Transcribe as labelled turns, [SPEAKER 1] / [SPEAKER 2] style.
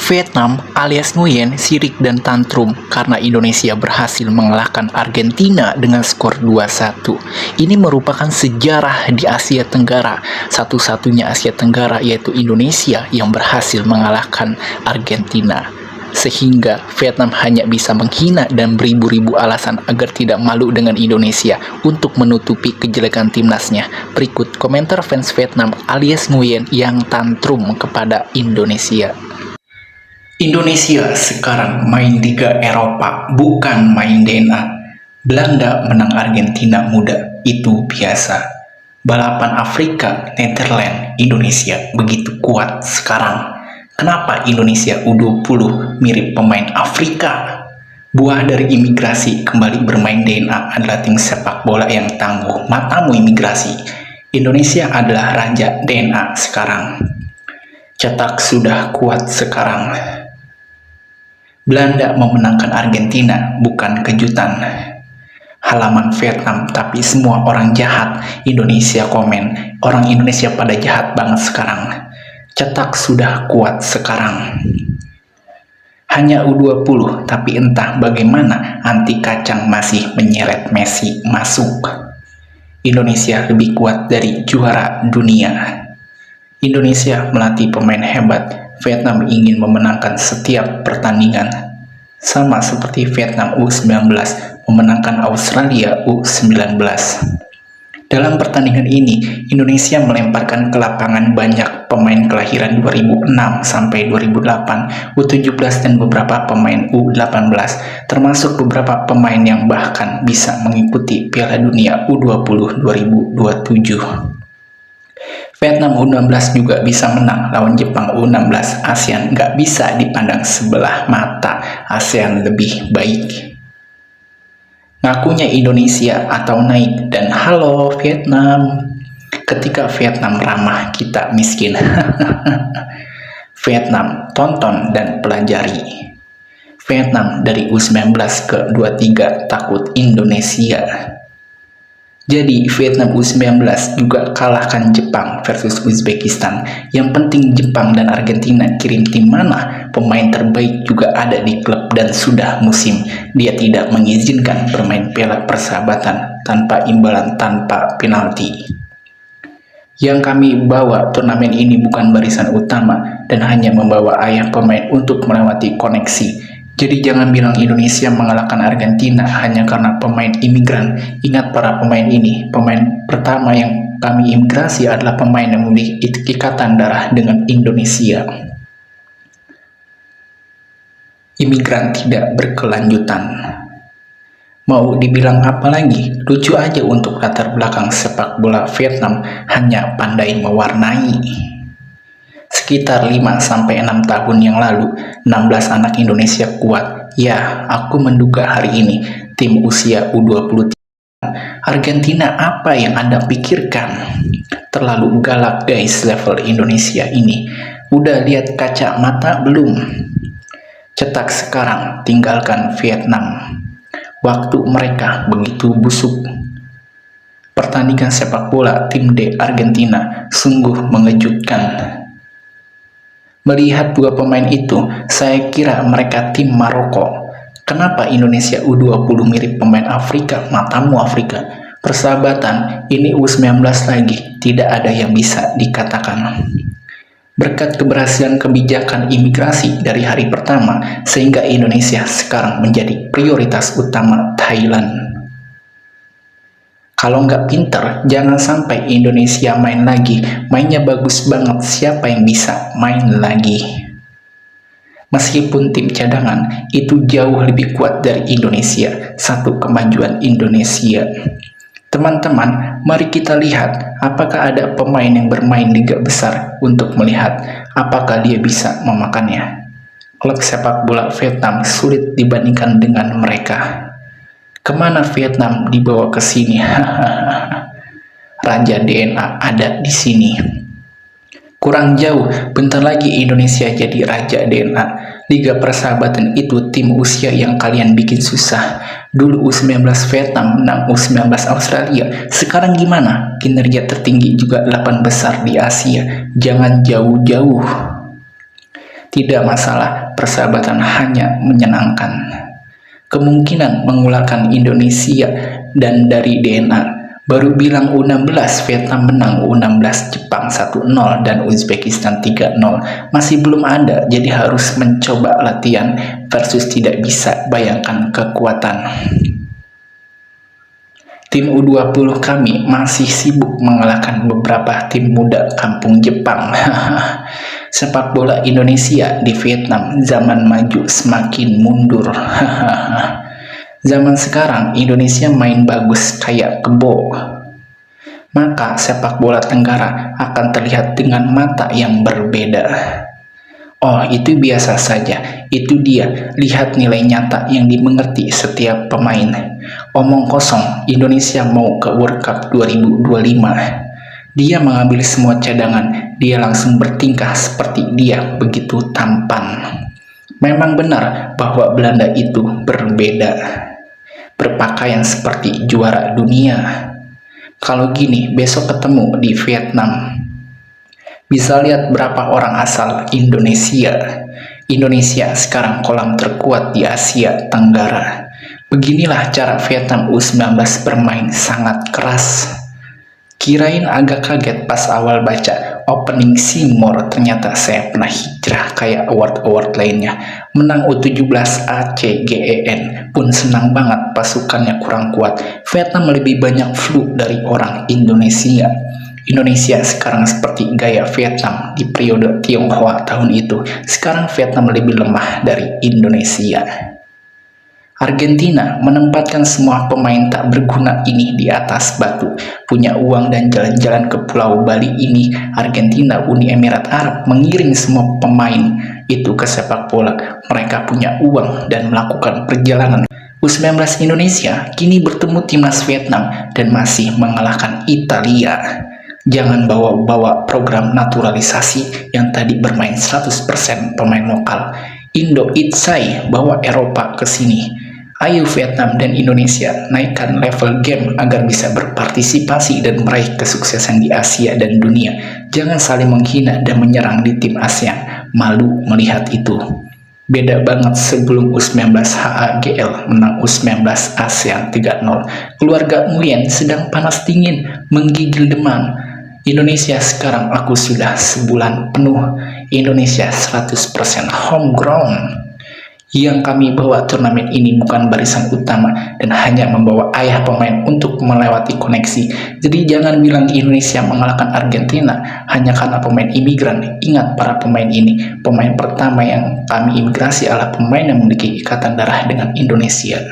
[SPEAKER 1] Vietnam alias Nguyen sirik dan tantrum karena Indonesia berhasil mengalahkan Argentina dengan skor 2-1. Ini merupakan sejarah di Asia Tenggara. Satu-satunya Asia Tenggara yaitu Indonesia yang berhasil mengalahkan Argentina. Sehingga Vietnam hanya bisa menghina dan beribu-ribu alasan agar tidak malu dengan Indonesia untuk menutupi kejelekan timnasnya. Berikut komentar fans Vietnam alias Nguyen yang tantrum kepada Indonesia. Indonesia sekarang main Liga Eropa, bukan main DNA. Belanda menang Argentina muda, itu biasa. Balapan Afrika, Netherlands, Indonesia begitu kuat sekarang. Kenapa Indonesia U20 mirip pemain Afrika? Buah dari imigrasi kembali bermain DNA adalah tim sepak bola yang tangguh. Matamu imigrasi. Indonesia adalah raja DNA sekarang. Cetak sudah kuat sekarang. Belanda memenangkan Argentina, bukan kejutan. Halaman Vietnam, tapi semua orang jahat. Indonesia komen, orang Indonesia pada jahat banget sekarang. Cetak sudah kuat sekarang. Hanya U20, tapi entah bagaimana anti kacang masih menyeret Messi masuk. Indonesia lebih kuat dari juara dunia. Indonesia melatih pemain hebat. Vietnam ingin memenangkan setiap pertandingan. Sama seperti Vietnam U19 memenangkan Australia U19. Dalam pertandingan ini, Indonesia melemparkan ke lapangan banyak pemain kelahiran 2006 sampai 2008, U17 dan beberapa pemain U18, termasuk beberapa pemain yang bahkan bisa mengikuti Piala Dunia U20 2027. Vietnam U16 juga bisa menang lawan Jepang U16. ASEAN nggak bisa dipandang sebelah mata. ASEAN lebih baik. Ngakunya Indonesia atau naik dan halo Vietnam. Ketika Vietnam ramah, kita miskin. Vietnam tonton dan pelajari. Vietnam dari U19 ke 23 takut Indonesia. Jadi Vietnam U19 juga kalahkan Jepang versus Uzbekistan. Yang penting Jepang dan Argentina kirim tim mana, pemain terbaik juga ada di klub dan sudah musim. Dia tidak mengizinkan bermain Piala Persahabatan tanpa imbalan, tanpa penalti. Yang kami bawa turnamen ini bukan barisan utama dan hanya membawa ayah pemain untuk melewati koneksi. Jadi jangan bilang Indonesia mengalahkan Argentina hanya karena pemain imigran. Ingat para pemain ini, pemain pertama yang kami imigrasi adalah pemain yang memiliki ikatan darah dengan Indonesia. Imigran tidak berkelanjutan. Mau dibilang apa lagi? Lucu aja untuk latar belakang sepak bola Vietnam hanya pandai mewarnai. Sekitar 5-6 tahun yang lalu, 16 anak Indonesia kuat. Ya, aku menduga hari ini tim usia U23. Argentina apa yang Anda pikirkan? Terlalu galak guys level Indonesia ini. Udah lihat kaca mata belum? Cetak sekarang, tinggalkan Vietnam. Waktu mereka begitu busuk. Pertandingan sepak bola tim D Argentina sungguh mengejutkan. Melihat dua pemain itu, saya kira mereka tim Maroko. Kenapa Indonesia U20 mirip pemain Afrika? Matamu Afrika. Persahabatan, ini U19 lagi. Tidak ada yang bisa dikatakan. Berkat keberhasilan kebijakan imigrasi dari hari pertama, sehingga Indonesia sekarang menjadi prioritas utama Thailand. Kalau nggak pinter, jangan sampai Indonesia main lagi. Mainnya bagus banget, siapa yang bisa main lagi? Meskipun tim cadangan itu jauh lebih kuat dari Indonesia. Satu kemajuan Indonesia. Teman-teman, mari kita lihat apakah ada pemain yang bermain liga besar untuk melihat apakah dia bisa memakannya. Klub sepak bola Vietnam sulit dibandingkan dengan mereka. Kemana Vietnam dibawa ke sini? Raja DNA ada di sini. Kurang jauh, bentar lagi Indonesia jadi raja DNA. Liga Persahabatan itu tim usia yang kalian bikin susah. Dulu U19 Vietnam menang U19 Australia. Sekarang gimana? Kinerja tertinggi juga 8 besar di Asia. Jangan jauh-jauh. Tidak masalah, persahabatan hanya menyenangkan. Kemungkinan mengularkan Indonesia dan dari DNA. Baru bilang U16 Vietnam menang, U16 Jepang 1-0 dan Uzbekistan 3-0. Masih belum ada, jadi harus mencoba latihan versus tidak bisa. Bayangkan kekuatan. Tim U20 kami masih sibuk mengalahkan beberapa tim muda kampung Jepang. Sepak bola Indonesia di Vietnam zaman maju semakin mundur. Zaman sekarang Indonesia main bagus kayak kebo. Maka sepak bola Tenggara akan terlihat dengan mata yang berbeda. Oh, itu biasa saja. Itu dia. Lihat nilai nyata yang dimengerti setiap pemain. Omong kosong, Indonesia mau ke World Cup 2025. Dia mengambil semua cadangan. Dia langsung bertingkah seperti dia, begitu tampan. Memang benar bahwa Belanda itu berbeda. Berpakaian seperti juara dunia. Kalau gini, besok ketemu di Vietnam. Bisa lihat berapa orang asal Indonesia. Indonesia sekarang kolam terkuat di Asia Tenggara. Beginilah cara Vietnam U19 bermain sangat keras. Kirain agak kaget pas awal baca opening Seymour, ternyata saya pernah hijrah kayak award-award lainnya. Menang U17 ACGEN pun senang banget, pasukannya kurang kuat. Vietnam lebih banyak flu dari orang Indonesia. Indonesia sekarang seperti gaya Vietnam di periode Tionghoa tahun itu. Sekarang Vietnam lebih lemah dari Indonesia. Argentina menempatkan semua pemain tak berguna ini di atas batu. Punya uang dan jalan-jalan ke Pulau Bali ini, Argentina, Uni Emirat Arab mengiring semua pemain itu ke sepak bola. Mereka punya uang dan melakukan perjalanan. U19 Indonesia kini bertemu timnas Vietnam dan masih mengalahkan Italia. Jangan bawa-bawa program naturalisasi yang tadi bermain 100% pemain lokal. Indo Itsai bawa Eropa ke sini. Ayo Vietnam dan Indonesia naikkan level game agar bisa berpartisipasi dan meraih kesuksesan di Asia dan dunia. Jangan saling menghina dan menyerang di tim ASEAN. Malu melihat itu. Beda banget sebelum U19 HAGL menang U19 ASEAN 3-0. Keluarga Nguyen sedang panas dingin, menggigil demam. Indonesia sekarang aku sudah sebulan penuh. Indonesia 100% homegrown. Yang kami bawa turnamen ini bukan barisan utama dan hanya membawa ayah pemain untuk melewati koneksi. Jadi jangan bilang Indonesia mengalahkan Argentina hanya karena pemain imigran. Ingat para pemain ini, pemain pertama yang kami imigrasi adalah pemain yang memiliki ikatan darah dengan Indonesia.